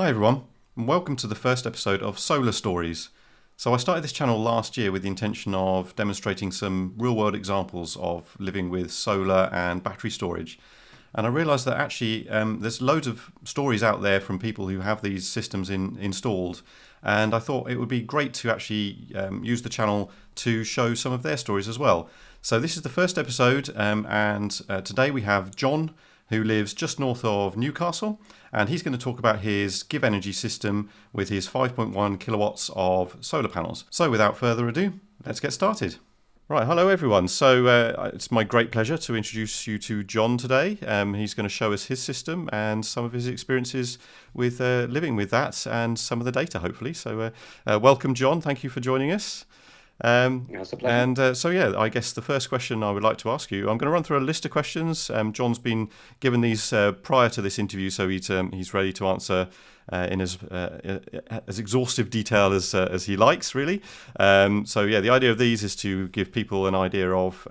Hi everyone, and welcome to the first episode of Solar Stories. So I started this channel last year with the intention of demonstrating some real-world examples of living with solar and battery storage. And I realised that actually there's loads of stories out there from people who have these systems installed. And I thought it would be great to actually use the channel to show some of their stories as well. So this is the first episode, and today we have John, who lives just north of Newcastle, and he's going to talk about his GivEnergy system with his 5.1 kilowatts of solar panels. So without further ado, let's get started. Right, hello everyone. So it's my great pleasure to introduce you to John today. He's going to show us his system and some of his experiences with living with that and some of the data, hopefully. So welcome, John. Thank you for joining us. It's a pleasure. I guess the first question I would like to ask you, I'm going to run through a list of questions. John's been given these prior to this interview, so he's ready to answer in as exhaustive detail as he likes, really. The idea of these is to give people an idea of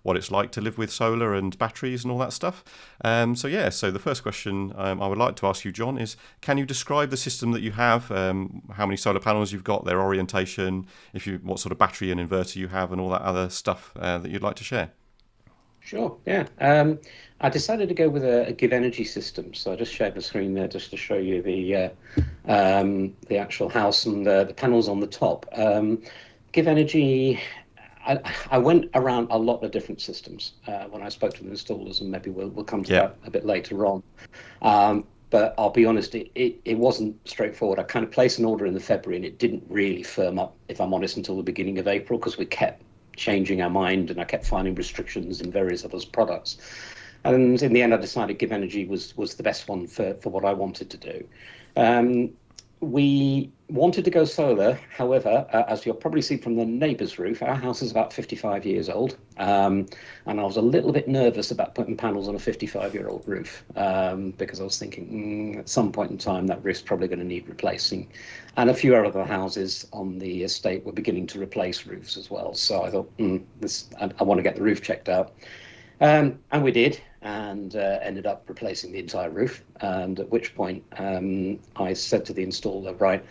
what it's like to live with solar and batteries and all that stuff. So the first question I would like to ask you, John, is can you describe the system that you have? How many solar panels you've got, their orientation, what sort of battery and inverter you have, and all that other stuff that you'd like to share? Sure, yeah. I decided to go with a GivEnergy system, so I just shared the screen there just to show you the actual house and the panels on the top. GivEnergy, I went around a lot of different systems when I spoke to the installers, and maybe we'll come to Yeah. that a bit later on. But I'll be honest, it wasn't straightforward. I kind of placed an order in the February, and it didn't really firm up, if I'm honest, until the beginning of April, because we kept changing our mind, and I kept finding restrictions in various other products. And in the end, I decided GivEnergy was the best one for what I wanted to do. We wanted to go solar. However, as you'll probably see from the neighbour's roof, our house is about 55 years old. And I was a little bit nervous about putting panels on a 55-year-old roof because I was thinking at some point in time that roof's probably going to need replacing. And a few other houses on the estate were beginning to replace roofs as well. So I thought, I want to get the roof checked out. And we did, and ended up replacing the entire roof. And at which point I said to the installer, right,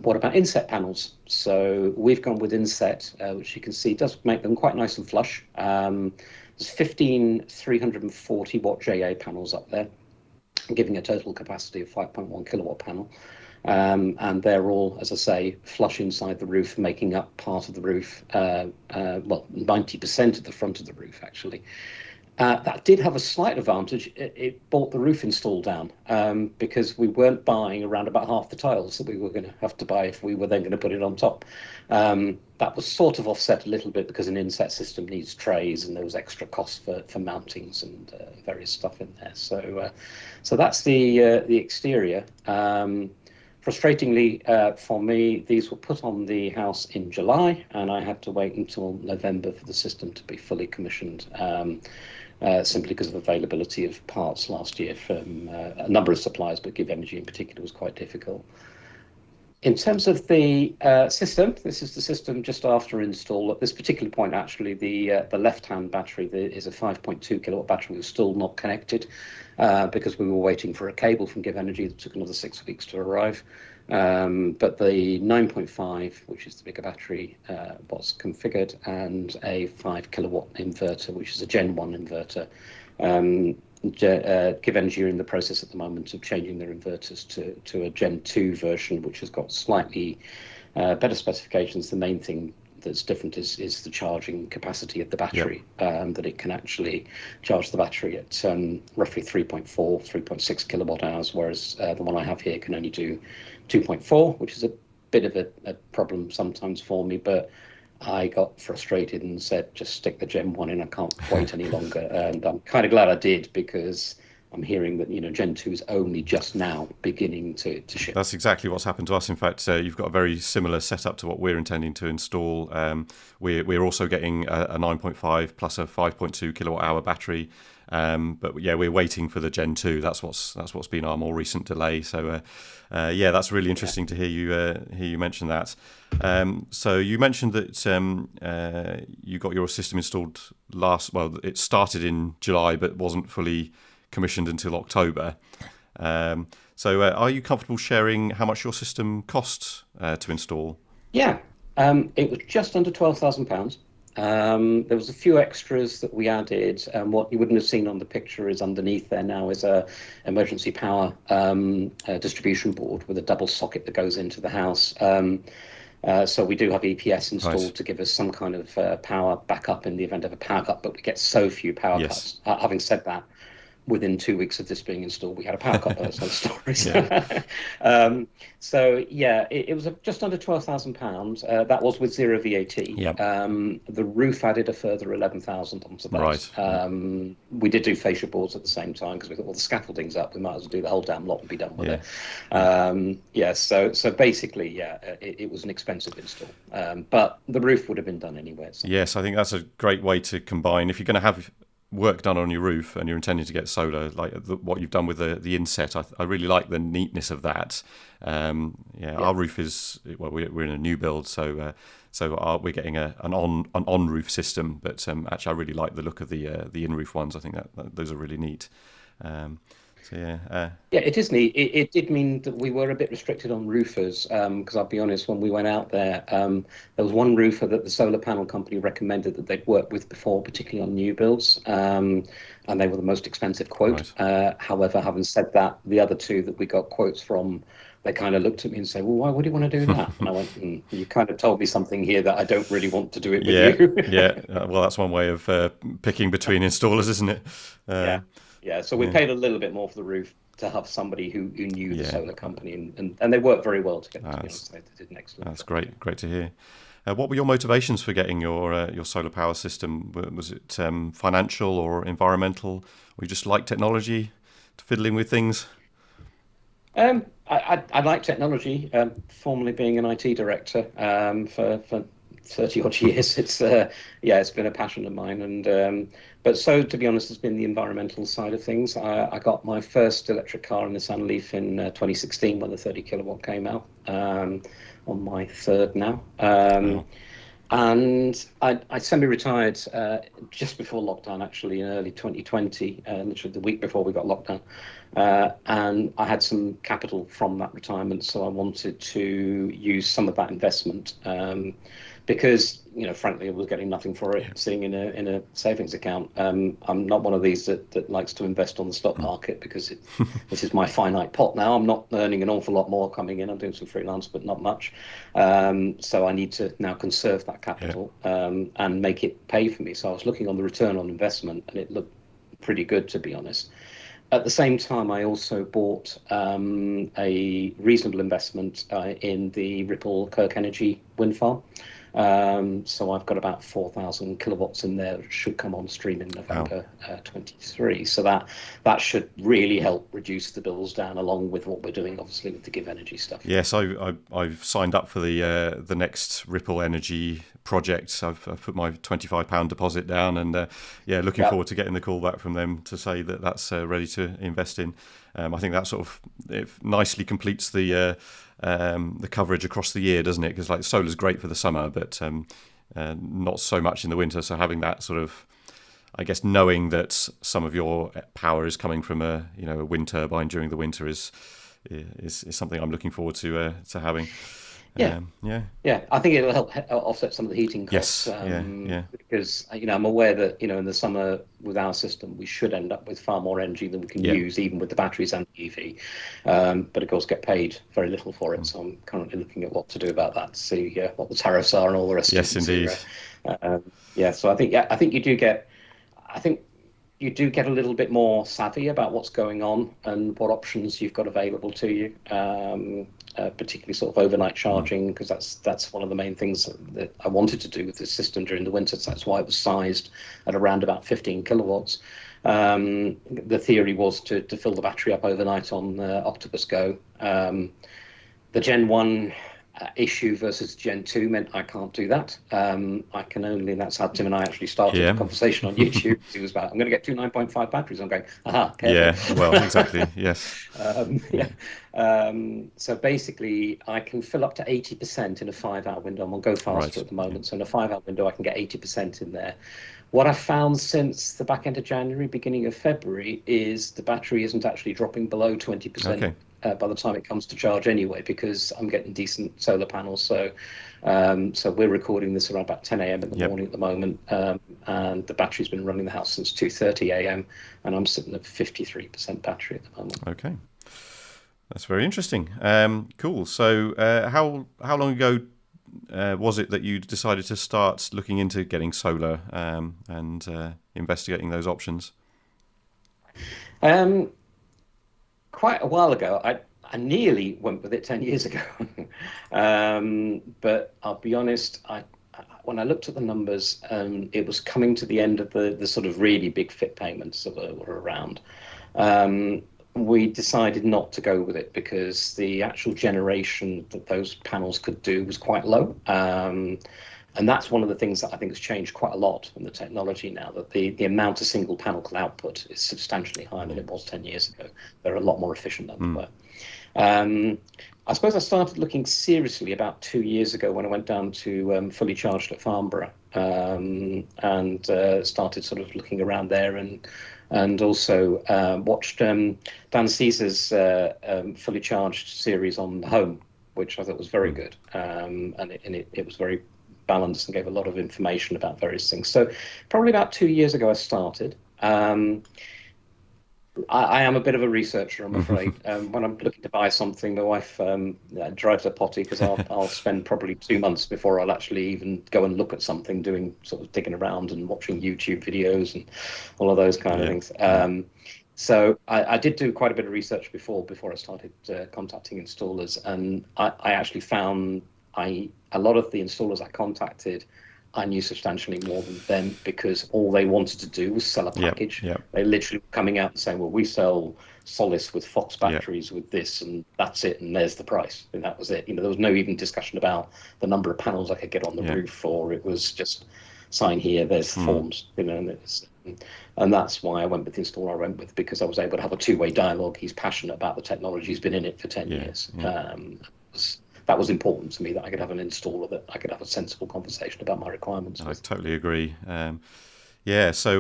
what about inset panels? So we've gone with inset, which you can see does make them quite nice and flush. There's 15 340 watt JA panels up there, giving a total capacity of 5.1 kilowatt panel. And they're all, as I say, flush inside the roof, making up part of the roof, 90% of the front of the roof, actually. That did have a slight advantage. It brought the roof install down because we weren't buying around about half the tiles that we were going to have to buy if we were then going to put it on top. That was sort of offset a little bit because an inset system needs trays, and there was extra cost for mountings and various stuff in there. So that's the exterior. Frustratingly for me, these were put on the house in July, and I had to wait until November for the system to be fully commissioned, simply because of availability of parts last year from a number of suppliers, but GivEnergy in particular was quite difficult. In terms of the system, this is the system just after install. At this particular point, actually, the left-hand battery is a 5.2 kilowatt battery. Was still not connected because we were waiting for a cable from GivEnergy that took another 6 weeks to arrive. But the 9.5, which is the bigger battery, was configured, and a 5 kilowatt inverter, which is a Gen 1 inverter. GivEnergy are in the process at the moment of changing their inverters to a Gen 2 version, which has got slightly better specifications. The main thing that's different is the charging capacity of the battery, that it can actually charge the battery at roughly 3.6 kilowatt hours, whereas the one I have here can only do 2.4, which is a bit of a problem sometimes for me, but I got frustrated and said, just stick the Gen 1 in. I can't wait any longer. And I'm kind of glad I did, because I'm hearing that, Gen 2 is only just now beginning to ship. That's exactly what's happened to us. In fact, you've got a very similar setup to what we're intending to install. We're also getting a 9.5 plus a 5.2 kilowatt hour battery. But yeah, we're waiting for the Gen 2. That's what's been our more recent delay. So that's really interesting to hear you mention that. So you mentioned that you got your system installed it started in July but wasn't fully commissioned until October. So, are you comfortable sharing how much your system costs to install? Yeah, it was just under £12,000. There was a few extras that we added. What you wouldn't have seen on the picture is underneath there now is a emergency power distribution board with a double socket that goes into the house. So we do have EPS Right. installed to give us some kind of power backup in the event of a power cut, but we get so few power Yes. cuts. Having said that, within 2 weeks of this being installed, we had a power cut, but that's another story. Yeah. um, so yeah, it was just under £12,000. That was with zero VAT. Yeah. The roof added a further 11,000 onto that. Right. Yeah. We did do fascia boards at the same time because we thought, well, the scaffolding's up, we might as well do the whole damn lot and be done with Yeah. it. Yeah. Yeah, so basically, yeah, it was an expensive install, but the roof would have been done anyway. So. Yes, I think that's a great way to combine. If you're going to have work done on your roof and you're intending to get solar, like what you've done with the inset, I really like the neatness of that. Yeah, Yeah. our roof is, well, we're in a new build, we're getting an on roof system. But actually, I really like the look of the in roof ones. I think that those are really neat. Um, so yeah, Yeah, it is neat. It did mean that we were a bit restricted on roofers, because I'll be honest, when we went out there, there was one roofer that the solar panel company recommended that they'd worked with before, particularly on new builds, and they were the most expensive quote. right. However, having said that, the other two that we got quotes from, they kind of looked at me and said, "Well, why would you want to do that?" And I went, "You kind of told me something here that I don't really want to do it with Yeah, you." yeah. Well, that's one way of picking between installers, isn't it? Yeah, Uh, yeah. So we yeah, paid a little bit more for the roof to have somebody who knew the yeah. solar company, and they worked very well together. To be That's honest, they did an excellent that's job. Yeah. great. Great to hear. What were your motivations for getting your solar power system? Was it financial or environmental, or you just like technology, fiddling with things? I like technology. Formerly being an IT director for 30 odd years, it's yeah, it's been a passion of mine. And but so to be honest, it's been the environmental side of things. I got my first electric car in the Nissan Leaf in 2016 when the 30 kilowatt came out. On my third now. Wow. And I semi-retired just before lockdown, actually, in early 2020, literally the week before we got lockdown. And I had some capital from that retirement, so I wanted to use some of that investment, because, frankly, I was getting nothing for it Yeah. sitting in a savings account. I'm not one of these that likes to invest on the stock market because this is my finite pot now. I'm not earning an awful lot more coming in. I'm doing some freelance, but not much. So I need to now conserve that Yeah. capital, and make it pay for me. So I was looking on the return on investment, and it looked pretty good, to be honest. At the same time, I also bought a reasonable investment in the Ripple KirkEnergy wind farm. So I've got about 4,000 kilowatts in there, which should come on stream in Wow. November 23. So that should really help reduce the bills down, along with what we're doing, obviously, with the GivEnergy stuff. Yes, I've signed up for the next Ripple Energy project. I've put my £25 deposit down, and yeah, looking Yeah. forward to getting the call back from them to say that that's ready to invest in. I think that sort of it nicely completes the coverage across the year, doesn't it? Because like solar's great for the summer, but not so much in the winter. So having that sort of, I guess, knowing that some of your power is coming from a wind turbine during the winter is something I'm looking forward to having. Yeah. Yeah. Yeah, I think it'll help offset some of the heating costs, Yes. Yeah. Yeah. because I'm aware that in the summer with our system we should end up with far more energy than we can Yeah. use, even with the batteries and the EV. But of course, get paid very little for it. So I'm currently looking at what to do about that, to see what the tariffs are and all the rest of it. Yes, And see, indeed. yeah. So I think you do get, I think you do get a little bit more savvy about what's going on and what options you've got available to you, particularly sort of overnight charging, because that's one of the main things that I wanted to do with this system during the winter. So that's why it was sized at around about 15 kilowatts. The theory was to fill the battery up overnight on Octopus Go. The Gen 1 issue versus Gen 2 meant I can't do that. I can only, and that's how Tim and I actually started the Yeah. conversation on YouTube. He was about, I'm going to get two 9.5 batteries. I'm going, aha, careful. Yeah. Well, exactly. Yes. Yeah. So basically, I can fill up to 80% in a 5 hour window. I'm on Go Faster Right. at the Yeah. moment. So in a 5 hour window, I can get 80% in there. What I found since the back end of January, beginning of February, is the battery isn't actually dropping below 20%. Okay. by the time it comes to charge anyway, because I'm getting decent solar panels. So we're recording this around about 10 a.m. in the Yep. morning at the moment, and the battery's been running the house since 2:30 a.m. and I'm sitting at 53% battery at the moment. Okay. That's very interesting. Cool. So, how long ago was it that you decided to start looking into getting solar and investigating those options? Um, Quite a while ago. I nearly went with it 10 years ago. But I'll be honest, when I looked at the numbers, it was coming to the end of the sort of really big fit payments that were around. Um, we decided not to go with it because the actual generation that those panels could do was quite low. And that's one of the things that I think has changed quite a lot in the technology now, that the amount a single panel can output is substantially higher than it was 10 years ago. They're a lot more efficient than they were. I suppose I started looking seriously about 2 years ago when I went down to Fully Charged at Farnborough, and started sort of looking around there, and also watched Dan Caesar's Fully Charged series on the home, which I thought was very good, and it was very balanced and gave a lot of information about various things. So probably about 2 years ago I started. I am a bit of a researcher, I'm afraid. When I'm looking to buy something, my wife drives her potty, because I'll spend probably 2 months before I'll actually even go and look at something, doing sort of digging around and watching YouTube videos and all of those kind of things. So I did do quite a bit of research before I started contacting installers, and I actually found a lot of the installers I contacted, I knew substantially more than them, because all they wanted to do was sell a package. Yep. They literally were coming out and saying, well, we sell Solace with Fox Yep. batteries with this, and that's it, and there's the price. And that was it. There was no even discussion about the number of panels I could get on the roof, or it was just sign here, there's the forms, and that's why I went with the installer I went with, because I was able to have a two-way dialogue. He's passionate about the technology, he's been in it for 10 years. That was important to me, that I could have an installer, that I could have a sensible conversation about my requirements. I totally agree. So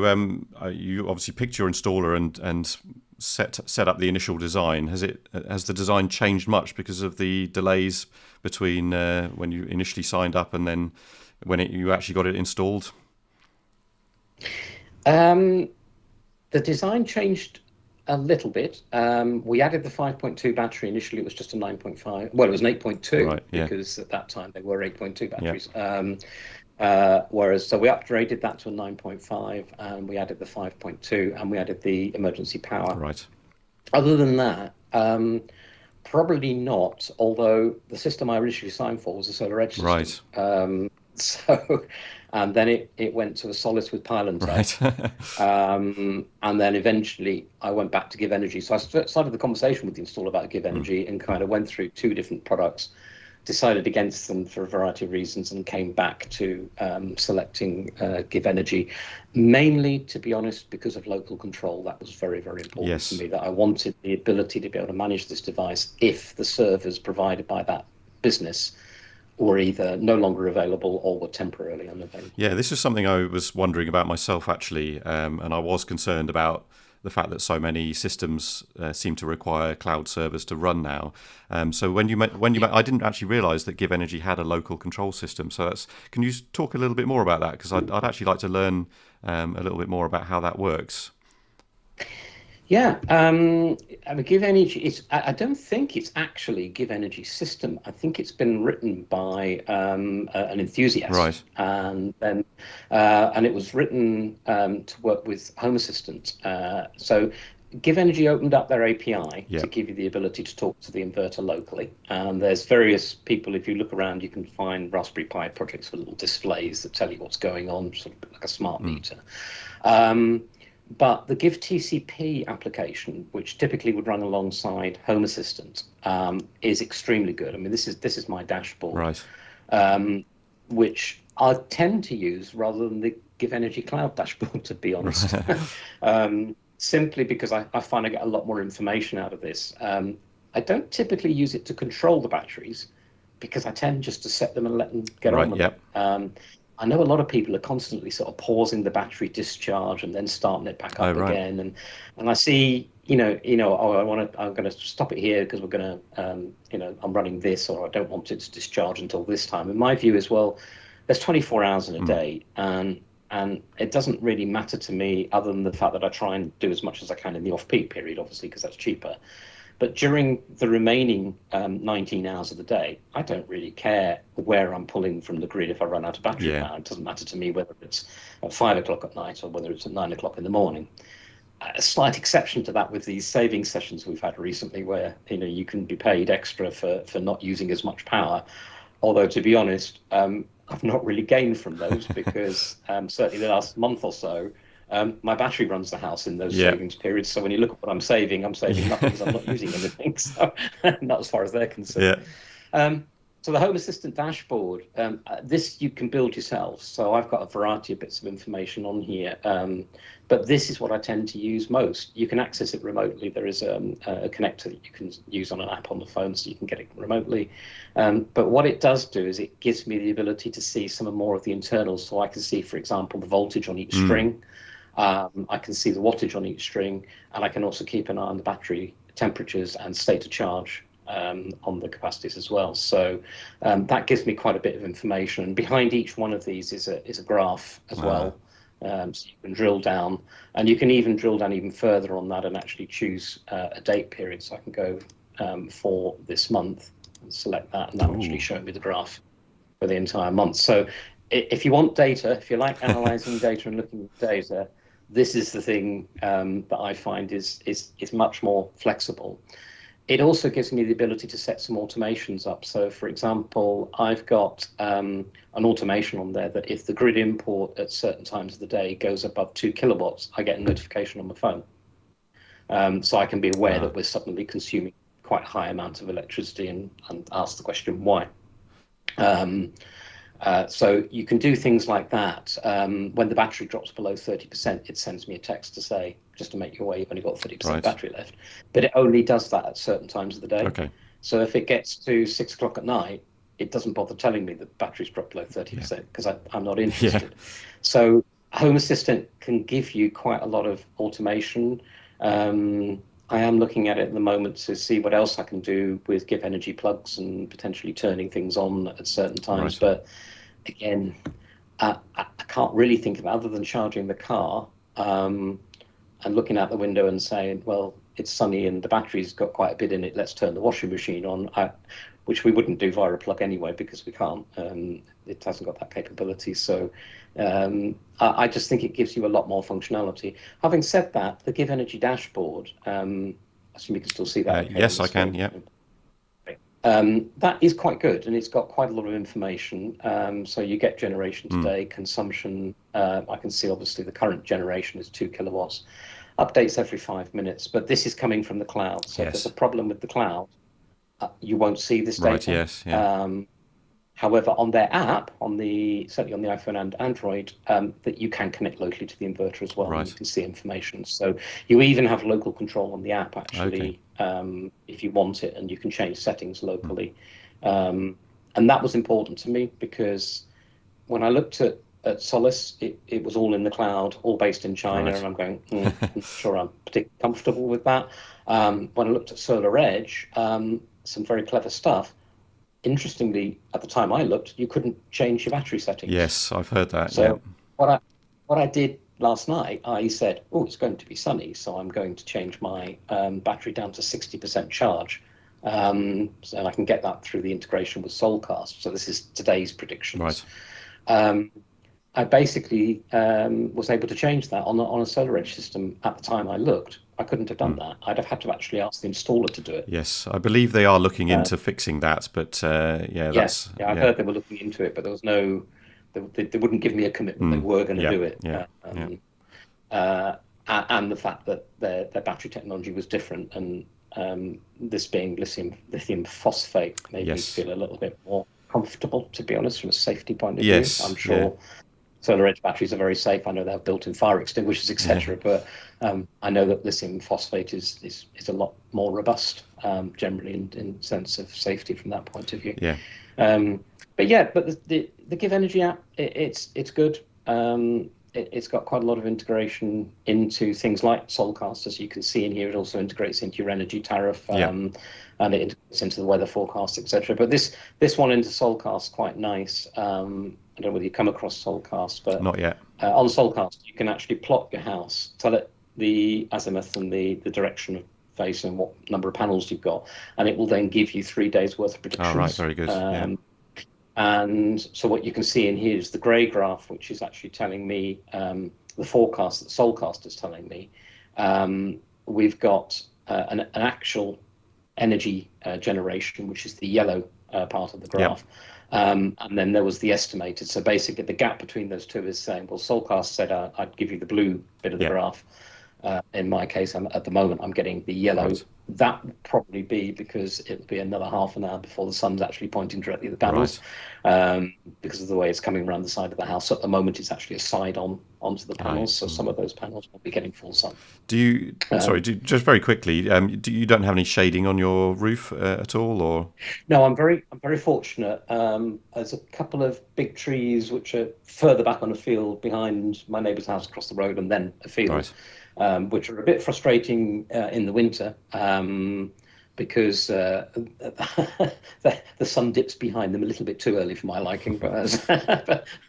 you obviously picked your installer and set up the initial design. Has the design changed much because of the delays between when you initially signed up and then when you actually got it installed? The design changed a little bit. We added the 5.2 battery. Initially, it was just a 9.5. Well, it was an 8.2, because at that time they were 8.2 batteries. Whereas, so we upgraded that to a 9.5, and we added the 5.2, and we added the emergency power. Right. Other than that, probably not. Although the system I originally signed for was a solar edge system. Right. And then it went to a Solace with pylon tail. Right. And then eventually I went back to GivEnergy. So I started the conversation with the installer about GivEnergy, and kind of went through two different products, decided against them for a variety of reasons, and came back to selecting GivEnergy, mainly, to be honest, because of local control. That was very, very important to me, that I wanted the ability to be able to manage this device if the servers provided by that business were either no longer available or were temporarily unavailable. Yeah, this is something I was wondering about myself, actually, and I was concerned about the fact that so many systems seem to require cloud servers to run now. So when you I didn't actually realise that GivEnergy had a local control system. So can you talk a little bit more about that? Because I'd actually like to learn a little bit more about how that works. Yeah, I mean, GivEnergy, I don't think it's actually GivEnergy system. I think it's been written by an enthusiast, Right. and then and it was written to work with Home Assistant. So GivEnergy opened up their API to give you the ability to talk to the inverter locally. And there's various people, if you look around, you can find Raspberry Pi projects with little displays that tell you what's going on, sort of like a smart meter. But the GivTCP application, which typically would run alongside Home Assistant, is extremely good. I mean, this is my dashboard, Right. Which I tend to use rather than the GivEnergy Cloud dashboard, to be honest. Simply because I find I get a lot more information out of this. I don't typically use it to control the batteries, because I tend just to set them and let them get on with it. I know a lot of people are constantly sort of pausing the battery discharge and then starting it back up again, and I see I'm going to stop it here because we're going to, I'm running this, or I don't want it to discharge until this time. And my view is, well, there's 24 hours in a Mm. day, and it doesn't really matter to me, other than the fact that I try and do as much as I can in the off-peak period, obviously, because that's cheaper. But during the remaining 19 hours of the day, I don't really care where I'm pulling from the grid if I run out of battery Yeah. power. It doesn't matter to me whether it's at 5 o'clock at night or whether it's at 9 o'clock in the morning. A slight exception to that with these saving sessions we've had recently, where you can be paid extra for not using as much power. Although, to be honest, I've not really gained from those because certainly the last month or so, my battery runs the house in those Yeah. savings periods. So when you look at what I'm saving nothing because I'm not using anything. So not as far as they're concerned. Yeah. Um, so the Home Assistant dashboard, this you can build yourself. So I've got a variety of bits of information on here, but this is what I tend to use most. You can access it remotely. There is a connector that you can use on an app on the phone, so you can get it remotely. But what it does do is it gives me the ability to see some more of the internals. So I can see, for example, the voltage on each Mm. string. I can see the wattage on each string, and I can also keep an eye on the battery temperatures and state of charge on the capacities as well. So that gives me quite a bit of information. And behind each one of these is a graph as Ah. well. So you can drill down, and you can even drill down even further on that and actually choose a date period. So I can go for this month and select that, and that will actually Ooh. show me the graph for the entire month. So if you want data, if you like analyzing data and looking at data, this is the thing that I find is much more flexible. It also gives me the ability to set some automations up. So, for example, I've got an automation on there that if the grid import at certain times of the day goes above 2 kilowatts, I get a notification on my phone. So I can be aware Ah. that we're suddenly consuming quite a high amount of electricity and ask the question why. Um, so you can do things like that. When the battery drops below 30%, it sends me a text to say, just to make you aware, you've only got 30% Right. battery left. But it only does that at certain times of the day. Okay. So if it gets to 6 o'clock at night, it doesn't bother telling me that battery's dropped below Yeah. 30% because I'm not Yeah. interested. So Home Assistant can give you quite a lot of automation. I am looking at it at the moment to see what else I can do with GivEnergy plugs and potentially turning things on at certain times. Right. But again, I can't really think of it other than charging the car and looking out the window and saying, well, it's sunny and the battery's got quite a bit in it. Let's turn the washing machine on, which we wouldn't do via a plug anyway because we can't. It hasn't got that capability. So I just think it gives you a lot more functionality. Having said that, the GivEnergy dashboard, I assume you can still see that okay on Yes, the I can. screen. Yeah. That is quite good, and it's got quite a lot of information. So you get generation Mm. today, consumption. I can see obviously the current generation is 2 kilowatts. Updates every 5 minutes, but this is coming from the cloud. So if there's a Yes. problem with the cloud, you won't see this Right. data. Yes. Yeah. However, on their app, certainly on the iPhone and Android, that you can connect locally to the inverter as well, and you Right. can see information. So you even have local control on the app Okay. actually, if you want it, and you can change settings Mm. locally. And that was important to me because when I looked at Solus, it was all in the cloud, all based in China, Right. and I'm going, I'm not sure I'm particularly comfortable with that. When I looked at Solar Edge, some very clever stuff. Interestingly, at the time I looked, you couldn't change your battery settings. Yes, I've heard that. Yeah. So what I what I did last night, I said, oh, it's going to be sunny, so I'm going to change my battery down to 60% charge. So I can get that through the integration with Solcast. So this is today's predictions. Right. Um, I basically was able to change that on a Solar Edge system at the time I looked. I couldn't have done Mm. that. I'd have had to actually ask the installer to do it. Yes, I believe they are looking Uh, into fixing that, but yeah, yeah, that's yeah, I yeah. heard they were looking into it, but there was no, they wouldn't give me a commitment. They Mm. were going to Yeah. do it. Yeah. Yeah. Uh, and the fact that their battery technology was different, and this being lithium phosphate made me Yes. feel a little bit more comfortable, to be honest, from a safety point of view. I'm Yes. Yeah. sure solar edge batteries are very safe. I know they have built-in fire extinguishers, Yeah. etc. But I know that lithium phosphate is a lot more robust, generally in sense of safety from that point of view. Um, but yeah, but the GivEnergy app, it's good. it's got quite a lot of integration into things like Solcast, as you can see in here. It also integrates into your energy tariff, Yeah. and it integrates into the weather forecast, etc. But this one into Solcast quite nice. I don't know whether you come across Solcast, but Not yet. on Solcast you can actually plot your house, tell it the azimuth and the direction of face and what number of panels you've got, and it will then give you 3 days worth of Oh, right. predictions. Very good. Yeah. And so what you can see in here is the grey graph, which is actually telling me the forecast that Solcast is telling me. We've got an actual energy generation, which is the yellow part of the Yep. graph. And then there was the estimated. So basically, the gap between those two is saying, well, Solcast said I'd give you the blue bit of the Yep. graph. In my case, at the moment, I'm getting the yellow. Right. That will probably be because it'll be another half an hour before the sun's actually pointing directly at the panels, Right. because of the way it's coming around the side of the house. So at the moment, it's actually a side on onto the Right. panels. So some of those panels will be getting full sun. Do you? Sorry. Um, Just very quickly. You don't have any shading on your roof at all, or? no, I'm very fortunate. There's a couple of big trees which are further back on a field behind my neighbour's house across the road, and then a field, Right. which are a bit frustrating in the winter, because the sun dips behind them a little bit too early for my liking. But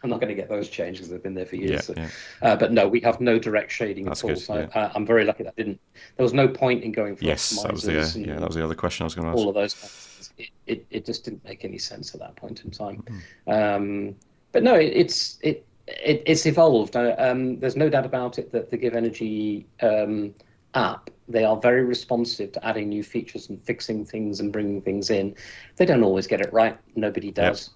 I'm not going to get those changed because they've been there for Yeah. years. So, Yeah. but no, we have no direct shading That's at all. good. So Yeah. I'm very lucky that didn't. There was no point in going for Yes. That was the. optimizers Yeah. That and was the other question I was going to ask. all of those kinds of things. It just didn't make any sense at that point in time. Mhm. But no, it's evolved. There's no doubt about it that the GivEnergy app, they are very responsive to adding new features and fixing things and bringing things in. They don't always get it right. Nobody Yep. does.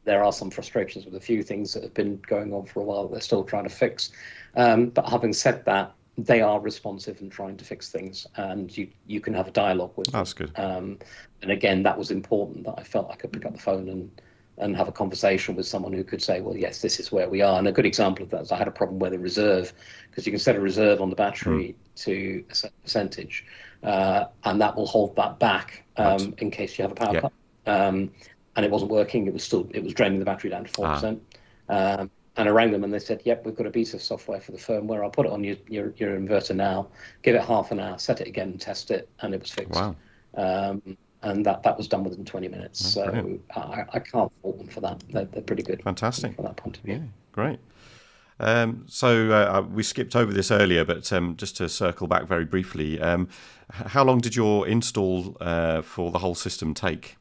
There are some frustrations with a few things that have been going on for a while that they're still trying to fix. But having said that, they are responsive and trying to fix things, and you can have a dialogue with them. That's good. And again, that was important, that I felt I could pick up the phone and have a conversation with someone who could say, well, yes, this is where we are. And a good example of that is I had a problem with a reserve, because you can set a reserve on the Mm. battery to a certain percentage, and that will hold that back Right. in case you have a power Yeah. cut. And it wasn't working. It was draining the battery down to Ah. 4%. And I rang them and they said, yep, we've got a piece of software for the firmware. I'll put it on your inverter now, give it half an hour, set it again and test it, and it was fixed. Wow. And that was done within 20 minutes. Oh, brilliant. So I can't fault them for that. They're pretty good Fantastic. from that point of Yeah. view. Great. So we skipped over this earlier, but just to circle back very briefly, how long did your install for the whole system take?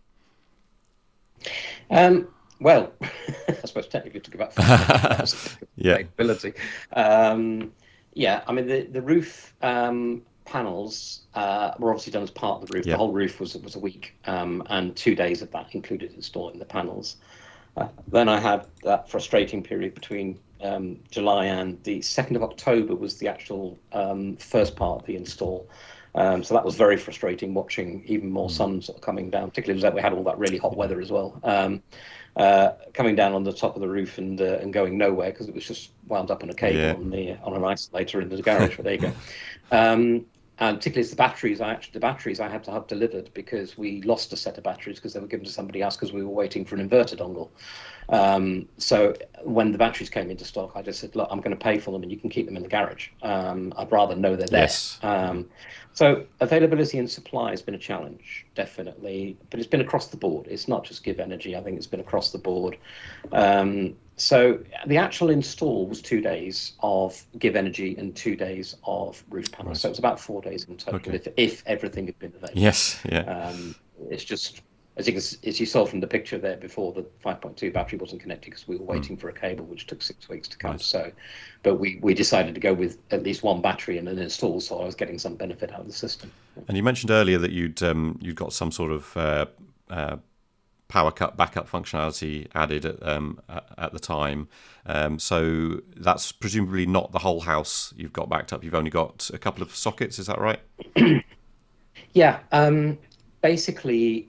Well, I suppose technically it took about 5,000 Yeah. capability. Yeah, I mean the roof panels were obviously done as part of the roof. The Yeah. whole roof was a week, and 2 days of that included installing the panels. Then I had that frustrating period between July and the 2nd of October was the actual first part of the install. So that was very frustrating, watching even more sun sort of coming down, particularly as we had all that really hot weather as well. Coming down on the top of the roof and going nowhere because it was just wound up on a cable Yeah. on an isolator in the garage. But there you go. And particularly as the batteries I had to have delivered, because we lost a set of batteries because they were given to somebody else because we were waiting for an inverter dongle. So when the batteries came into stock, I just said, look, I'm going to pay for them and you can keep them in the garage. I'd rather know they're there. Yes. So availability and supply has been a challenge, definitely, but it's been across the board. It's not just GivEnergy. I think it's been across the board. So the actual install was 2 days of GivEnergy and 2 days of roof panels. Right. So it was about 4 days in total, Okay. if everything had been available. Yes. Yeah. It's just, as you saw from the picture there before, the 5.2 battery wasn't connected because we were waiting for a cable, which took 6 weeks to come. Right. So, but we decided to go with at least one battery and an install, so I was getting some benefit out of the system. And you mentioned earlier that you'd got some sort of power cut backup functionality added at the time. So that's presumably not the whole house you've got backed up. You've only got a couple of sockets. Is that right? Yeah. Basically,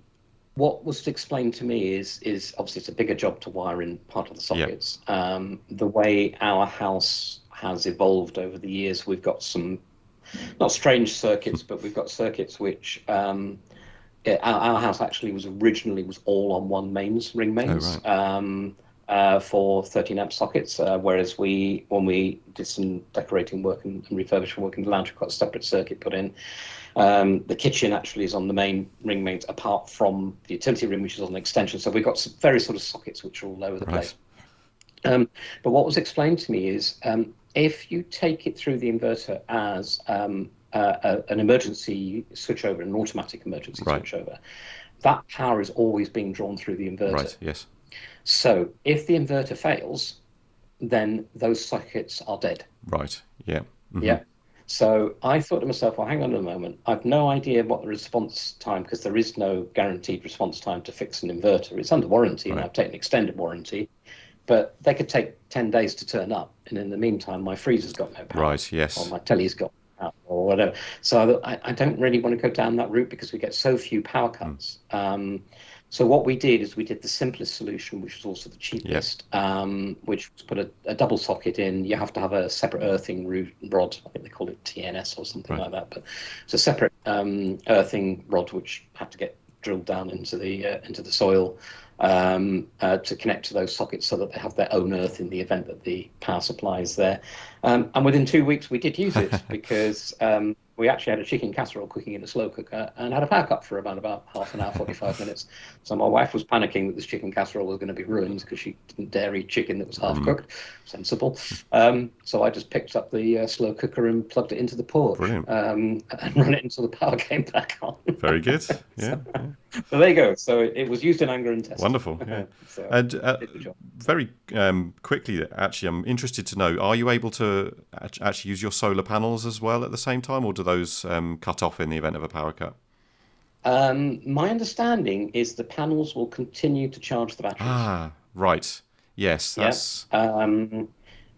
what was explained to me is obviously it's a bigger job to wire in part of the sockets. The way our house has evolved over the years, we've got some not strange circuits, but we've got circuits which our house actually was originally all on one ring mains. Oh, right. for 13 amp sockets, whereas when we did some decorating work and refurbishment work in the lounge, we've got a separate circuit put in. The kitchen actually is on the main ring mains, apart from the utility room, which is on an extension. So we've got some various sort of sockets which are all over the Right. place. But what was explained to me is if you take it through the inverter as an emergency switchover, an automatic emergency Right. switchover, that power is always being drawn through the inverter. Right. Yes. So if the inverter fails, then those sockets are dead. Right. Yeah. Hmm. Yeah. So I thought to myself, well, hang on a moment. I've no idea what the response time, because there is no guaranteed response time to fix an inverter. It's under warranty, and Right. I've taken extended warranty, but they could take 10 days to turn up. And in the meantime, my freezer's got no power, Right. or Yes. my telly's got no power, or whatever. So I don't really want to go down that route because we get so few power Mm. cuts. So what we did is we did the simplest solution, which was also the Yeah. cheapest, which was put a double socket in. You have to have a separate earthing rod. I think they call it TNS or something Right. like that. But it's a separate earthing rod which had to get drilled down into the soil to connect to those sockets so that they have their own earth in the event that the power supply is there. And within 2 weeks, we did use it because we actually had a chicken casserole cooking in a slow cooker and had a power cut for about half an hour, 45 minutes. So my wife was panicking that this chicken casserole was going to be ruined because she didn't dare eat chicken that was half cooked. Sensible. So I just picked up the slow cooker and plugged it into the porch Brilliant. and ran it until the power came back on. Very good. Yeah. So, Yeah. so there you go. So it was used in anger and tested. Wonderful. Yeah. So And did the job. very quickly, actually, I'm interested to know: are you able to actually use your solar panels as well at the same time, or do those cut off in the event of a power cut? My understanding is the panels will continue to charge the batteries. Ah, right. Yes, Yeah. that's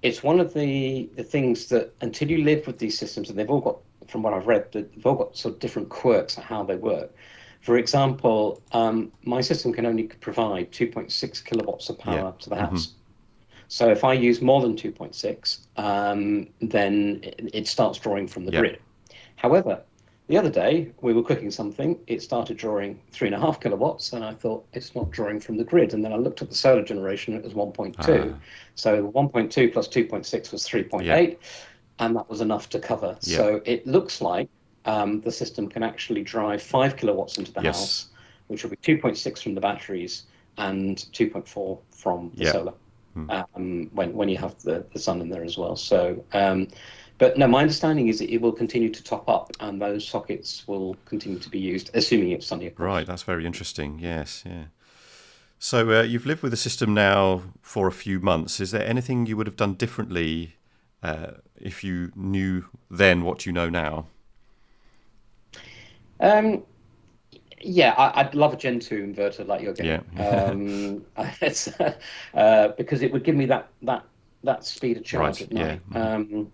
It's one of the things that until you live with these systems, and they've all got, from what I've read, they've all got sort of different quirks at how they work. For example, my system can only provide 2.6 kilowatts of yeah. power to the Hmm. house. So if I use more than 2.6, then it starts drawing from the Yeah. grid. However, the other day we were cooking something, it started drawing 3.5 kilowatts, and I thought it's not drawing from the grid. And then I looked at the solar generation, it was 1.2. Ah, So 1.2 plus 2.6 was yeah. 3.8, and that was enough to cover. Yeah. So it looks like the system can actually drive 5 kilowatts into the Yes. house, which will be 2.6 from the batteries and 2.4 from the Yeah. solar. When you have the sun in there as well. So, but no, my understanding is that it will continue to top up, and those sockets will continue to be used, assuming it's sunny, of course. Right. That's very interesting. Yes. Yeah. So you've lived with the system now for a few months. Is there anything you would have done differently if you knew then what you know now? Um, yeah, I'd love a Gen 2 inverter like you're Yeah. getting. It's because it would give me that speed of charge Right. at Yeah. night.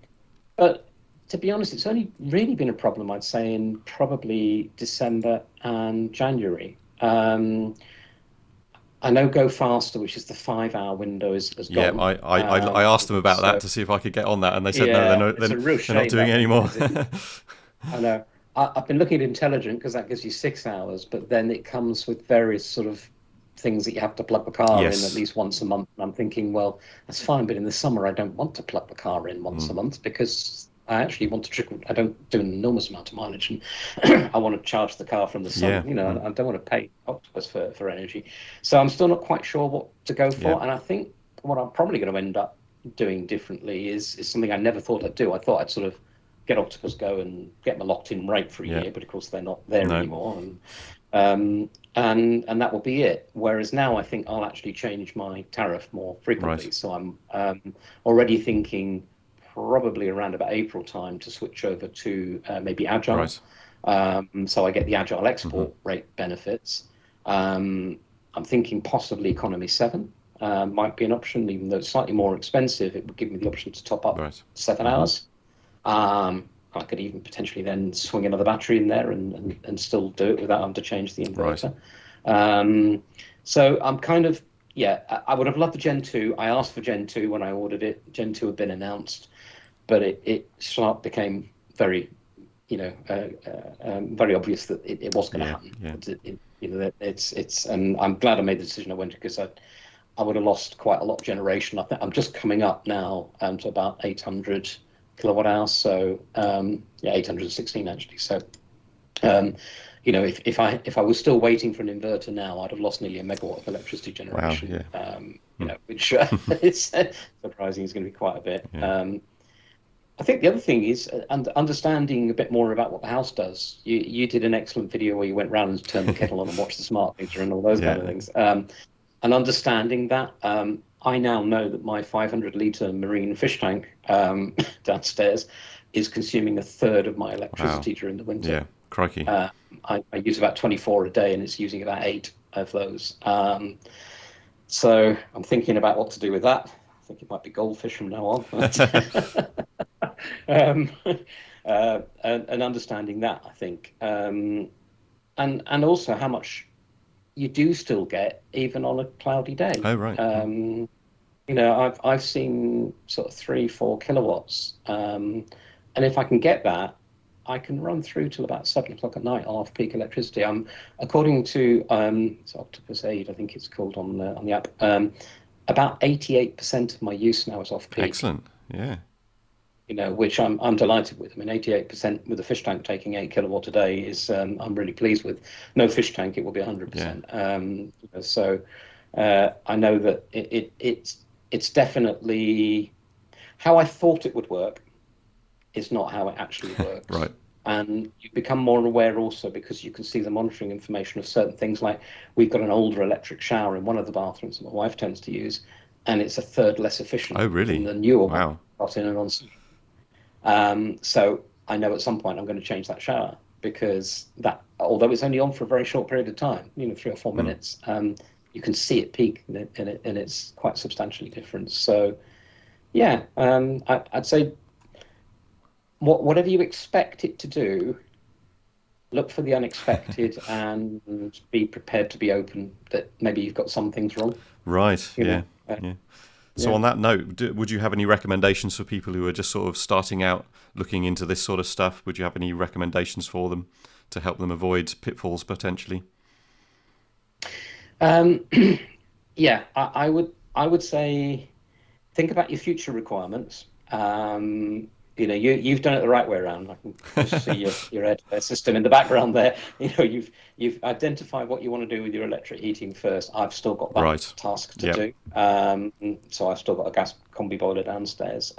But to be honest, it's only really been a problem, I'd say, in probably December and January. I know Go Faster, which is the 5 hour window, has Yeah. gone. I asked them about that So to see if I could get on that, and they said no, yeah, it's a real they're not shame doing that it one anymore. because I know I've been looking at Intelligent because that gives you 6 hours, but then it comes with various sort of things that you have to plug the car in at Yes. least once a month. And I'm thinking, well, that's fine, but in the summer I don't want to plug the car in once a month because I actually want to trickle. I don't do an enormous amount of mileage, and I want to charge the car from the sun. Yeah. You know, I don't want to pay octopus for energy. So I'm still not quite sure what to go Yeah. for, and I think what I'm probably going to end up doing differently is something I never thought I'd do. I thought I'd sort of get Octopus Go and get my locked-in rate for a Yeah. year, but of course they're not there No. anymore, and that will be it. Whereas now I think I'll actually change my tariff more frequently. Right. So I'm already thinking probably around about April time to switch over to maybe Agile. Right. So I get the Agile export rate benefits. I'm thinking possibly Economy 7 might be an option, even though it's slightly more expensive. It would give me the option to top up Right. 7 hours. I could even potentially then swing another battery in there and still do it without having to change the Right. inverter. So I'm kind of, yeah, I would have loved the Gen 2. I asked for Gen 2 when I ordered it. Gen 2 had been announced, but it became very, very obvious that it was going to Yeah. happen. Yeah. It's and I'm glad I made the decision I went to because I would have lost quite a lot of generation. I think I'm just coming up now to about 800 kilowatt hours. So yeah, 816 actually. So um, if I was still waiting for an inverter now, I'd have lost nearly a megawatt of electricity Wow. generation. Yeah. Hmm. Which is surprising is going to be quite a bit. Yeah. I think the other thing is understanding a bit more about what the house does. You did an excellent video where you went round and turned the kettle on and watched the smart meter and all those kind of Yeah. things. And understanding that, I now know that my 500-litre marine fish tank downstairs is consuming a third of my Wow. electricity during the winter. Yeah. Crikey. Uh, I use about 24 a day, and it's using about eight of those. So I'm thinking about what to do with that. I think it might be goldfish from now on. um, and understanding that, I think, and also how much you do still get even on a cloudy day. Oh, right. Hmm. I've seen sort of 3-4 kilowatts, and if I can get that, I can run through till about 7 o'clock at night on off-peak electricity. According to it's Octopus Aid, I think it's called on the app. About 88% of my use now is off-peak. Excellent. Yeah. Which I'm delighted with. I mean, 88% with a fish tank taking 8 kilowatt a day is I'm really pleased with. No fish tank, it will be Yeah. 100%. So I know that it's definitely how I thought it would work is not how it actually works. Right. And you become more aware also because you can see the monitoring information of certain things. Like we've got an older electric shower in one of the bathrooms that my wife tends to use, and it's a third less Oh, efficient than really? the newer one Wow. got in and on. So I know at some point I'm going to change that shower because that, although it's only on for a very short period of time, 3 or 4 Hmm. minutes, you can see it peak and it's quite substantially different. So yeah, I'd say whatever you expect it to do, look for the unexpected and be prepared to be open that maybe you've got some things wrong. Right. You Yeah. know, uh, Yeah. So, yeah. on that note, would you have any recommendations for people who are just sort of starting out looking into this sort of stuff? Would you have any recommendations for them to help them avoid pitfalls potentially? Um, yeah, I would say think about your future requirements. You've done it the right way around. I can just see your air system in the background there. You've identified what you want to do with your electric heating first. I've still got that Right. task to Yep. do. So I've still got a gas combi boiler downstairs.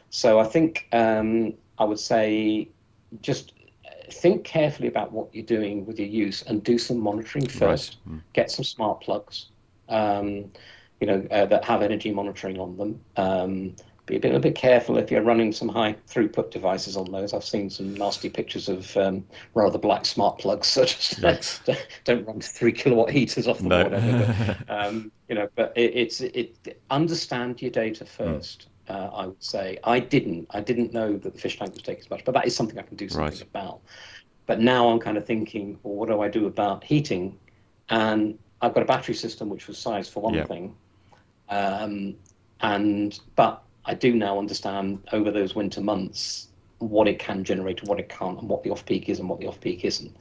So I think I would say just think carefully about what you're doing with your use and do some monitoring Right. first. Mm. Get some smart plugs. Um, that have energy monitoring on them. Be a bit careful if you're running some high throughput devices on those. I've seen some nasty pictures of rather black smart plugs, so just Yikes. don't run 3 kilowatt heaters off them or No. whatever. But understand your data Mm. first. I would say I didn't know that the fish tank was taking as much, but that is something I can do something Right. about. But now I'm kind of thinking, well, what do I do about heating? And I've got a battery system which was sized for one Yeah. thing, um, but I do now understand over those winter months what it can generate and what it can't, and what the off peak is and what the off peak isn't.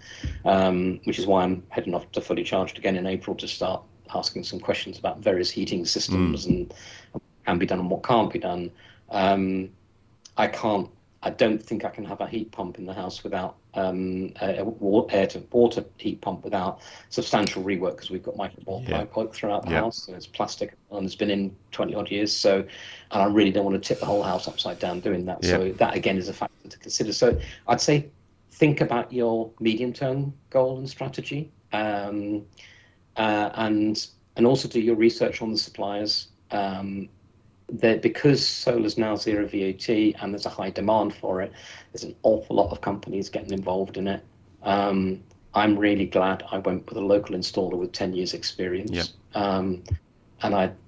Which is why I'm heading off to Fully Charged again in April to start asking some questions about various heating Mm. systems and what can be done and what can't be done. Um, I can't. I don't think I can have a heat pump in the house without air to water heat pump without substantial rework because we've got microwave Yeah. pipe work throughout the Yep. house and it's plastic and it's been in 20 odd years. So, and I really don't want to tip the whole house upside down doing that. Yep. So that again is a factor to consider. So I'd say think about your medium term goal and strategy, and also do your research on the suppliers. That because solar's now zero VAT and there's a high demand for it, there's an awful lot of companies getting involved in it. I'm really glad I went with a local installer with 10 years Yep. experience.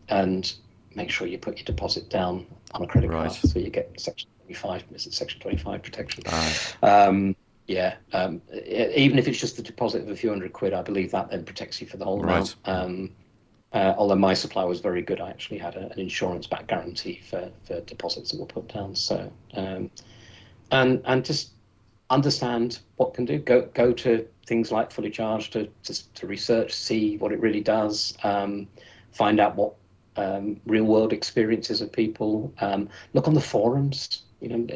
And make sure you put your deposit down on a credit card Right. so you get section 25, is it section 25 protection? Ah. Yeah, even if it's just the deposit of a few £100, I believe that then protects you for the whole Right. amount. Although my supplier was very good, I actually had an insurance-backed guarantee for deposits that were put down. So, and just understand what can do. Go to things like Fully Charged to research, see what it really does. find out what real world experiences of people. Look on the forums.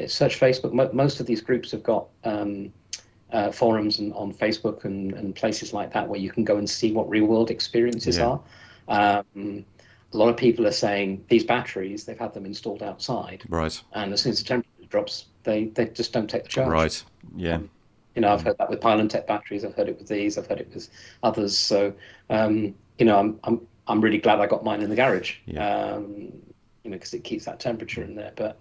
Search Facebook. Most of these groups have got forums on Facebook and places like that where you can go and see what real world experiences Yeah. are. A lot of people are saying these batteries, they've had them installed outside, Right. and as soon as the temperature drops, they just don't take the charge. Right. Yeah. Um, I've heard that with Pylon-Tech batteries. I've heard it with these. I've heard it with others. So, I'm really glad I got mine in the garage. Yeah. Because it keeps that temperature in there. But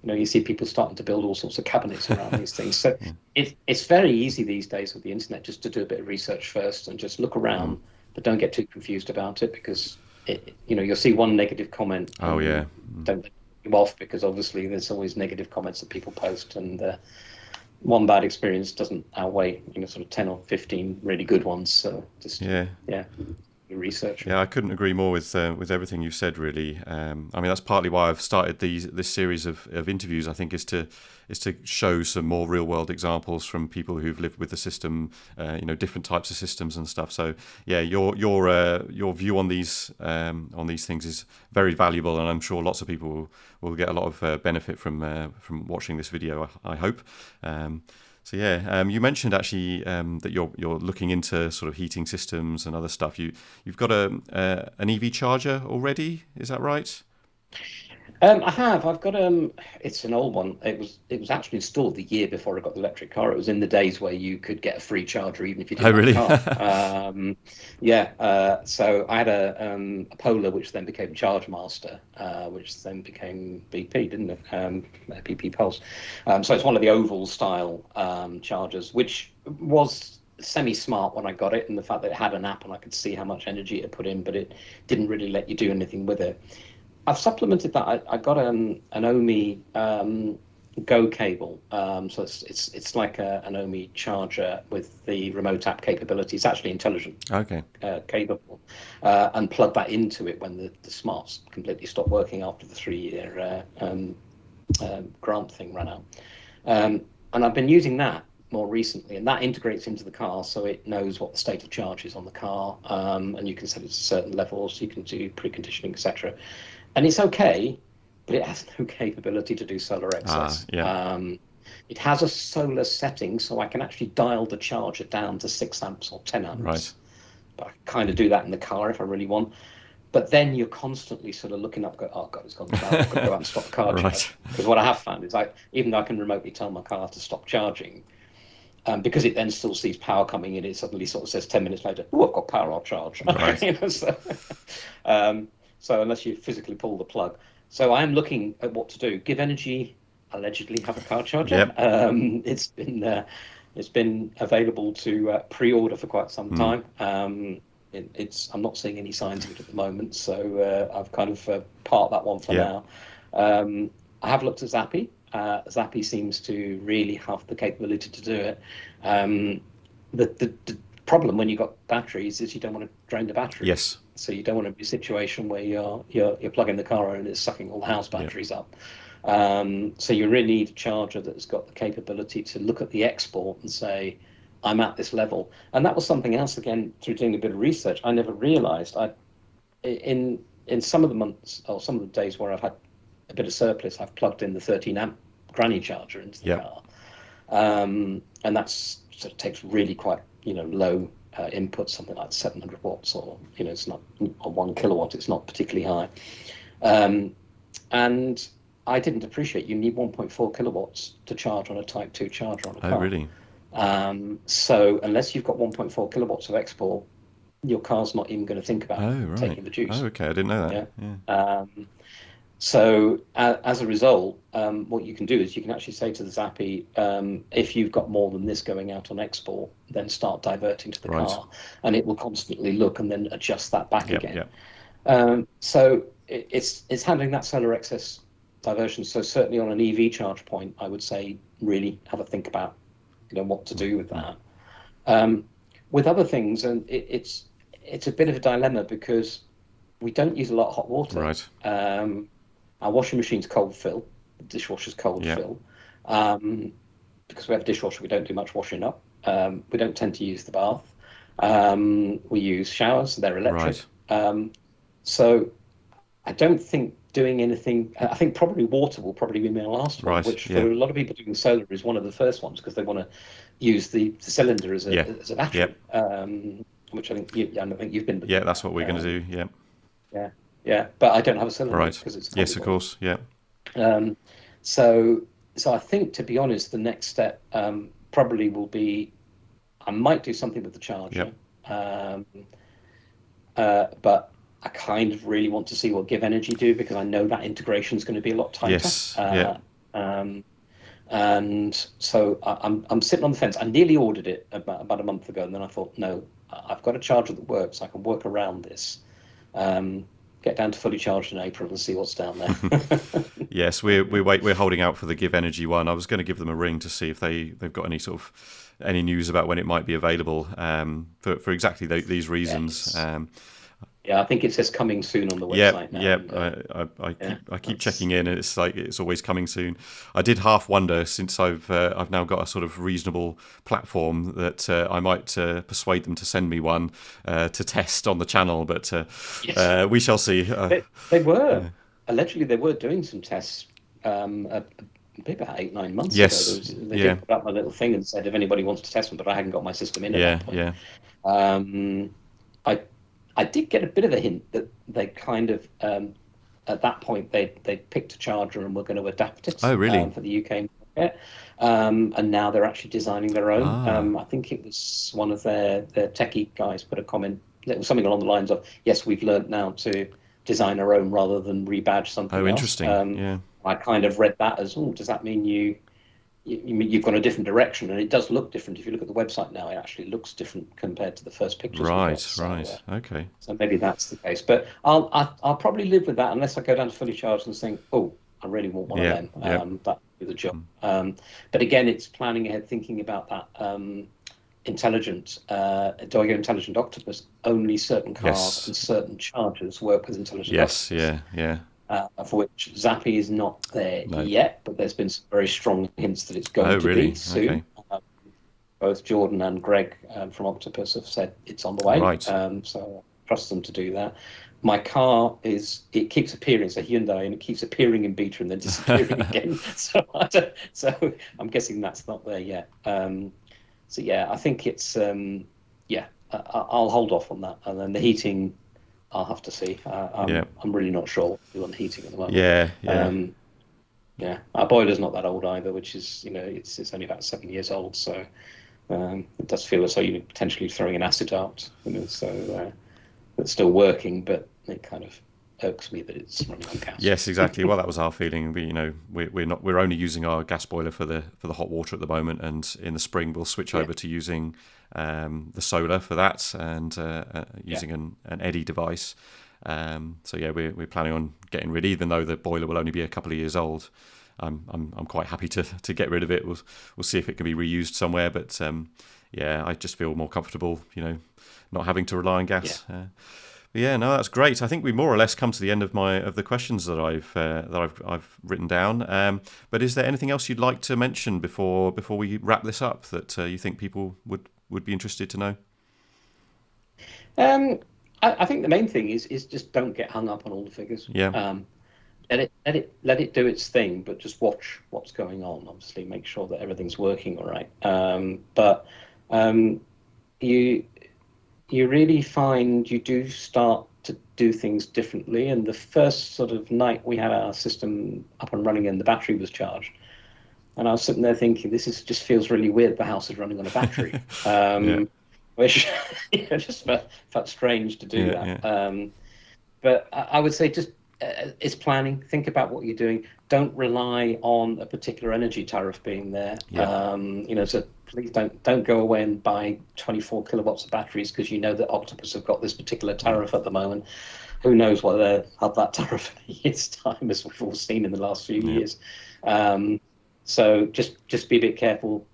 you see people starting to build all sorts of cabinets around these things. So it's very easy these days with the internet just to do a bit of research first and just look around, but don't get too confused about it because you'll see one negative comment. Oh, yeah. Don't let you off because obviously there's always negative comments that people post and. One bad experience doesn't outweigh, sort of 10 or 15 really good ones. So just, Yeah. research. Yeah, I couldn't agree more with everything you've said. Really, I mean that's partly why I've started this series of interviews. I think is to show some more real world examples from people who've lived with the system, different types of systems and stuff. So yeah, your view on these things is very valuable, and I'm sure lots of people will get a lot of benefit from watching this video. I hope. So yeah, you mentioned actually that you're looking into sort of heating systems and other stuff. You've got an EV charger already, is that right? I have. I've got It's an old one. It was actually installed the year before I got the electric car. It was in the days where you could get a free charger even if you Oh, didn't really? have a car. Yeah. So I had a Polar, which then became Chargemaster, which then became BP, didn't it? BP Pulse. So it's one of the oval style chargers, which was semi-smart when I got it, and the fact that it had an app and I could see how much energy it had put in, but it didn't really let you do anything with it. I've supplemented that. I got an Ohmi Go cable, so it's like an Ohmi charger with the remote app capability. It's actually intelligent, Okay. capable, and plug that into it when the smarts completely stopped working after the 3-year grant thing ran out. And I've been using that more recently, and that integrates into the car, so it knows what the state of charge is on the car, and you can set it to certain levels. You can do preconditioning, etc. And it's okay, but it has no capability to do solar excess. Yeah. It has a solar setting, so I can actually dial the charger down to 6 amps or 10 amps. Right. But I kind of do that in the car if I really want. But then you're constantly sort of looking up, go, oh God, it's gone down. I've got to go out and stop the car Right. charge. Because what I have found is even though I can remotely tell my car to stop charging, because it then still sees power coming in, it suddenly sort of says 10 minutes later, oh, I've got power, I'll charge. Right. So unless you physically pull the plug. So I'm looking at what to do. GivEnergy allegedly have a car charger. Yep. It's been available to pre-order for quite some time. I'm not seeing any signs of it at the moment, so I've kind of parked that one for now. I have looked at Zappi. Zappi seems to really have the capability to do it. The problem when you've got batteries is you don't want to drain the battery. Yes. So you don't want to be a situation where you're plugging the car in and it's sucking all the house batteries up. So you really need a charger that's got the capability to look at the export and say, I'm at this level. And that was something else, again, through doing a bit of research, I never realized. In some of the months or some of the days where I've had a bit of surplus, I've plugged in the 13 amp granny charger into the car. And that's sort of takes really quite, low input, something like 700 watts, or it's not on 1 kilowatt. It's not particularly high, and I didn't appreciate you need 1.4 kilowatts to charge on a Type 2 charger on a car. Oh, really? So unless you've got 1.4 kilowatts of export, your car's not even going to think about taking the juice. Oh, okay. I didn't know that. Yeah. So as a result, what you can do is you can actually say to the Zappi, if you've got more than this going out on export, then start diverting to the car, and it will constantly look and then adjust that back again. So it's handling that solar excess diversion. So certainly on an EV charge point, I would say really have a think about what to do with that. With other things, and it's a bit of a dilemma because we don't use a lot of hot water. Right. Our washing machine's cold fill, the dishwasher's cold fill. Because we have a dishwasher, we don't do much washing up. We don't tend to use the bath. We use showers, they're electric. Right. So I don't think doing anything. I think probably water will probably be my last one, Right. which Yeah. for a lot of people doing solar is one of the first ones because they want to use the cylinder Yeah. as a Yep. battery, which I don't think you've been Yeah. doing That's that. what we're going to do. Yeah. Yeah, yeah, but I don't have a cylinder Right. because it's a Yes, combi of boiler. course. Yeah. Um, so so I think to be honest, the next step probably will be I might do something with the Yep. charger. Um, but I kind of really want to see what GivEnergy do because I know that integration is going to be a lot tighter. Yes. Yep. Um, and so I'm sitting on the fence. I nearly ordered it about a month ago, and then I thought, no, I've got a charger that works. I can work around this. Um, get down to fully charged in April and see what's down there. Yes, we're holding out for the Give Energy one. I was going to give them a ring to see if they've got any news about when it might be available. For exactly these Yeah, reasons. yeah, I think it says coming soon on the Yep, website now, yep. and I yeah, keep that's checking in, and it's like it's always coming soon. I did half wonder since I've now got a sort of reasonable platform that I might persuade them to send me one to test on the channel, but yes. we shall see. They were allegedly they were doing some tests maybe about 8 9 months ago. Yes, They yeah, did put up a little thing and said if anybody wants to test them, but I hadn't got my system in at that yeah, point. yeah. Um, I I did get a bit of a hint that they kind of at that point they picked a charger and were going to adapt it Oh, really? for the UK market, and now they're actually designing their own. Ah, I think it was one of their techie guys put a comment. It was something along the lines of, "Yes, we've learned now to design our own rather than rebadge oh, something else." interesting. Yeah. I kind of read that as, "Oh, does that mean you've gone a different direction?" And it does look different. If you look at the website now, it actually looks different compared to the first pictures we got. Right, right. Okay. So maybe that's the case. But I'll probably live with that unless I go down to fully charged and think, oh, I really want one of Yeah, them. yeah. That'll do the job. But again, it's planning ahead, thinking about that intelligent. Do I go intelligent octopus? Only certain cars Yes, and certain chargers work with intelligent yes, octopus, yeah, yeah. for which Zappi is not there No. yet, but there's been some very strong hints that it's Oh, going to be really? soon. Okay. Both Jordan and Greg from Octopus have said it's on the way, Right. so I trust them to do that. My car it keeps appearing, it's a Hyundai, and it keeps appearing in beta and then disappearing again. So I'm guessing that's not there yet. So yeah, I think it's yeah. I'll hold off on that, and then the heating, I'll have to see. Yeah, I'm really not sure what to do on the heating at the moment. yeah, yeah. Um, yeah, our boiler's not that old either, which is it's only about 7 years old, so it does feel as though you're potentially throwing an acid out, so it's still working, but it kind of irks me that it's running on gas. Yes, exactly. Well, that was our feeling. We're only using our gas boiler for the hot water at the moment, and in the spring we'll switch Yeah, over to using the solar for that, and yeah, using an eddy device. So yeah, we're planning on getting rid, even though the boiler will only be a couple of years old. I'm quite happy to get rid of it. We'll see if it can be reused somewhere, but yeah, I just feel more comfortable, not having to rely on yeah. gas. Yeah, no, that's great. I think we more or less come to the end of the questions that I've written down. But is there anything else you'd like to mention before we wrap this up that you think people would be interested to know? Um, I think the main thing is just don't get hung up on all the figures. Yeah, Let it do its thing, but just watch what's going on. Obviously, make sure that everything's working all right. But um, you you really find you do start to do things differently. And the first sort of night we had our system up and running and the battery was charged, and I was sitting there thinking, this is just feels really weird. The house is running on a battery, yeah, which just felt strange to do yeah, that. yeah, But I would say just it's planning. Think about what you're doing. Don't rely on a particular energy tariff being there. yeah, So please don't go away and buy 24 kilowatts of batteries because you know that Octopus have got this particular yeah, tariff at the moment. Who knows what they'll have that tariff in a year's time, as we've all seen in the last few yeah. years. Um, so just be a bit careful,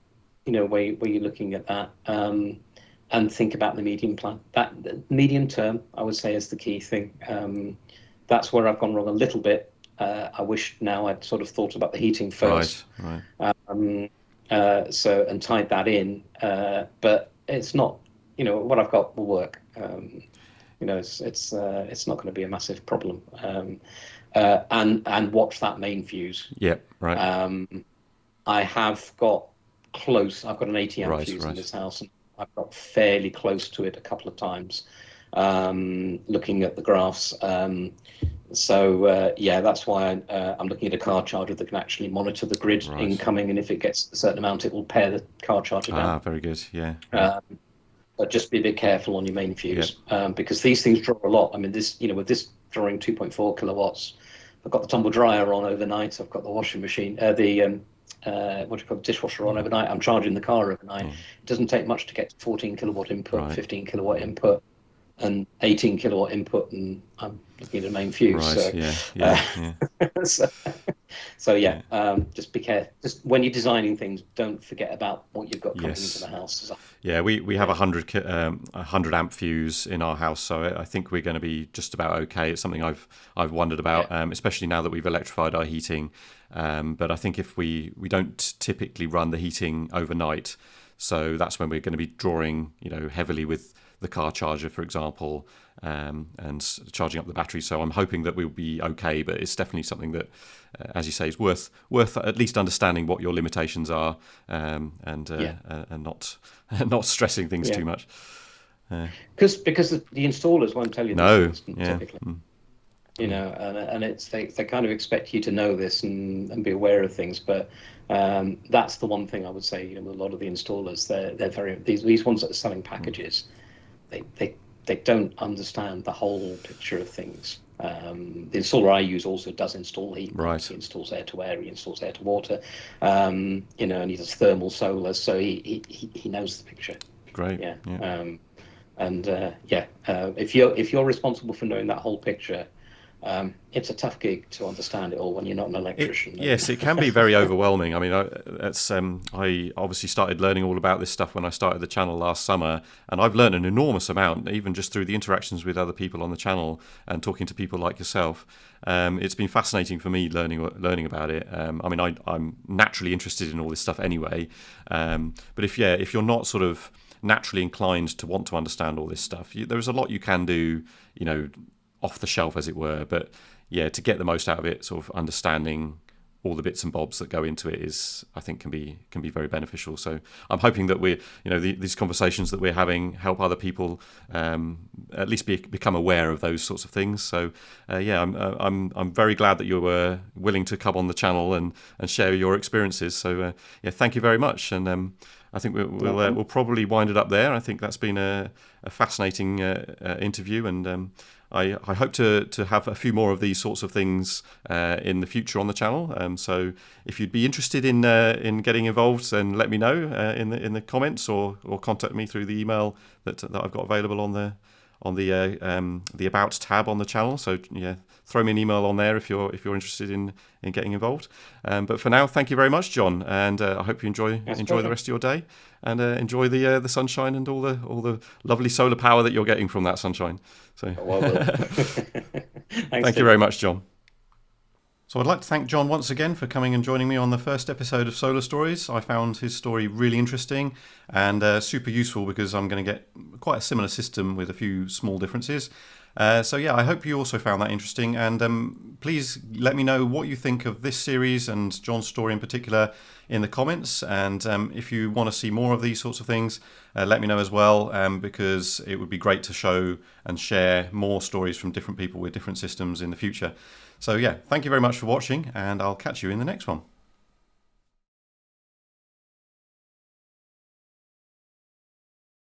where you're looking at that. And think about the medium plan. That the medium term, I would say, is the key thing. That's where I've gone wrong a little bit. I wish now I'd sort of thought about the heating Right, first, right. um, and tied that in. But it's not, what I've got will work. it's not going to be a massive problem. And watch that main fuse. Yeah, right, Um, I have got close. I've got an 80 amp right, fuse in right, this house, and I've got fairly close to it a couple of times. Looking at the graphs. Yeah, that's why I'm looking at a car charger that can actually monitor the grid right. incoming, and if it gets a certain amount, it will pare the car charger down. Ah, very good. Yeah, yeah, Uh, but just be a bit careful on your main yeah. fuse, because these things draw a lot. I mean, with this drawing 2.4 kilowatts, I've got the tumble dryer on overnight. I've got the washing machine, what do you call it, dishwasher on Yeah, overnight. I'm charging the car overnight. yeah, It doesn't take much to get 14 kilowatt input, right, 15 kilowatt input, and 18 kilowatt input, and I'm looking at a main fuse. right. So, Yeah, uh, yeah, yeah, so, so yeah, yeah. just be careful. Just when you're designing things, don't forget about what you've got coming into Yes. the house. Yeah, we have Yeah, 100 amp fuse in our house, so I think we're going to be just about okay. It's something I've wondered yeah, about, especially now that we've electrified our heating. But I think if we don't typically run the heating overnight, so that's when we're going to be drawing, heavily with the car charger, for example, and charging up the battery. So I'm hoping that we'll be okay, but it's definitely something that, as you say, is worth at least understanding what your limitations are, yeah, and not not stressing things yeah. too much. Uh, Because the installers won't tell you these no, things yeah, typically. yeah, And it's they kind of expect you to know this and be aware of things, but that's the one thing I would say. With a lot of the installers, they're very these ones that are selling packages, they they they don't understand the whole picture of things. The installer I use also does install heat pumps. right, He installs air to air. He installs air to water. And he does thermal solar, so he knows the picture. great, Yeah. yeah. If you're responsible for knowing that whole picture, it's a tough gig to understand it all when you're not an electrician. Yes, it can be very overwhelming. I mean, I obviously started learning all about this stuff when I started the channel last summer, and I've learned an enormous amount, even just through the interactions with other people on the channel and talking to people like yourself. It's been fascinating for me learning about it. I mean, I'm naturally interested in all this stuff anyway, but if you're not sort of naturally inclined to want to understand all this stuff, there's a lot you can do, off the shelf, as it were. But yeah, to get the most out of it, sort of understanding all the bits and bobs that go into it I think can be very beneficial. So I'm hoping that these conversations that we're having help other people, at least become aware of those sorts of things. So yeah, I'm very glad that you were willing to come on the channel and share your experiences. So yeah, thank you very much. And I think No problem. we'll probably wind it up there. I think that's been a fascinating interview, and I hope to have a few more of these sorts of things in the future on the channel. So if you'd be interested in getting involved, then let me know in the comments, or contact me through the email that I've got available on the About tab on the channel. So yeah, throw me an email on there if you're interested in getting involved. But for now, thank you very much, John, and I hope you That's a enjoy the pleasure. rest of your day, and enjoy the sunshine and all the lovely solar power that you're getting from that sunshine. So Oh, I will. Thanks, thank you Tim. very much, John. So I'd like to thank John once again for coming and joining me on the first episode of Solar Stories. I found his story really interesting and super useful, because I'm going to get quite a similar system with a few small differences. So yeah, I hope you also found that interesting, and please let me know what you think of this series and John's story in particular in the comments. And if you want to see more of these sorts of things, let me know as well, because it would be great to show and share more stories from different people with different systems in the future. So yeah, thank you very much for watching, and I'll catch you in the next one.